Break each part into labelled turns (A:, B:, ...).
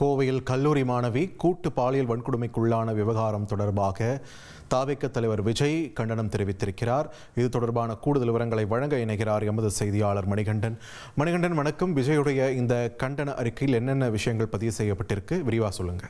A: கோவையில் கல்லூரி மாணவி கூட்டு பாலியல் வன்கொடுமைக்குள்ளான விவகாரம் தொடர்பாக தாவேக தலைவர் விஜய் கண்டனம் தெரிவித்திருக்கிறார். இது தொடர்பான கூடுதல் விவரங்களை வழங்க இணைகிறார் எமது செய்தியாளர் மணிகண்டன். மணிகண்டன், வணக்கம். விஜயுடைய இந்த கண்டன அறிக்கையில் என்னென்ன விஷயங்கள் பதிவு செய்யப்பட்டிருக்கு, விரிவா சொல்லுங்க.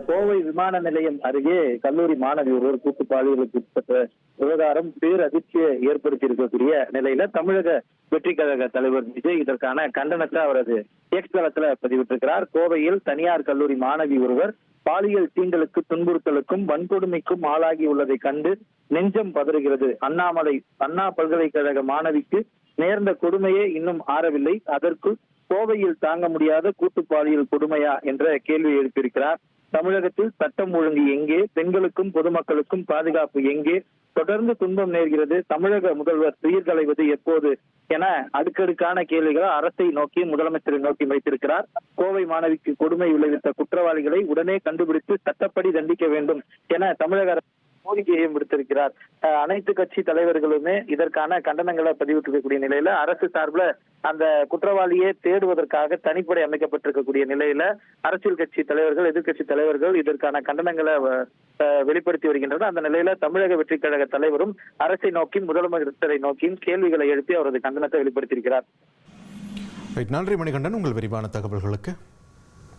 B: கோவை விமான நிலையம் அருகே கல்லூரி மாணவி ஒருவர் கூட்டு பாலியலுக்கு உட்பட்ட விவகாரம் பேரதிர்ச்சியை ஏற்படுத்தி இருக்கக்கூடிய நிலையில தமிழக வெற்றி கழக தலைவர் விஜய் இதற்கான கண்டனத்தை அவரது எக்ஸ் தளத்துல பதிவிட்டிருக்கிறார். கோவையில் தனியார் கல்லூரி மாணவி ஒருவர் பாலியல் தீண்டலுக்கு, துன்புறுத்தலுக்கும், வன்கொடுமைக்கும் ஆளாகி உள்ளதை கண்டு நெஞ்சம் பதறுகிறது. அண்ணா பல்கலைக்கழக மாணவிக்கு நேர்ந்த கொடுமையே இன்னும் ஆறவில்லை. அதற்குள் கோவையில் தாங்க முடியாத கூட்டு பாலியல் கொடுமையா என்ற கேள்வி எழுப்பியிருக்கிறார். தமிழகத்தில் சட்டம் ஒழுங்கு எங்கே? பெண்களுக்கும் பொதுமக்களுக்கும் பாதுகாப்பு எங்கே? தொடர்ந்து துன்பம் நேர்கிறது. தமிழக முதல்வர் சீர்களைவது எப்போது என அடுக்கடுக்கான கேள்விகளை அரசை நோக்கி, முதலமைச்சரை நோக்கி வைத்திருக்கிறார். கோவை மாணவிக்கு கொடுமை விளைவித்த குற்றவாளிகளை உடனே கண்டுபிடித்து சட்டப்படி தண்டிக்க வேண்டும் என தமிழக அரசு கோரிக்கையையும் விடுத்திருக்கிறார். அனைத்து கட்சி தலைவர்களுமே இதற்கான கண்டனங்களை பதிவிட்டிருக்கக்கூடிய நிலையில அரசு சார்பில் அந்த குற்றவாளியை தேடுவதற்காக தனிப்படை அமைக்கப்பட்டிருக்கக்கூடிய நிலையில அரசியல் கட்சி தலைவர்கள், எதிர்கட்சி தலைவர்கள் இதற்கான கண்டனங்களை வெளிப்படுத்தி வருகின்றனர். அந்த நிலையில தமிழக வெற்றி கழக தலைவரும் அரசை நோக்கி, முதலமைச்சரை நோக்கியும் கேள்விகளை எழுப்பி அவரது கண்டனத்தை வெளிப்படுத்தியிருக்கிறார்.
A: நன்றி மணிகண்டன், உங்கள் விரிவான தகவல்களுக்கு.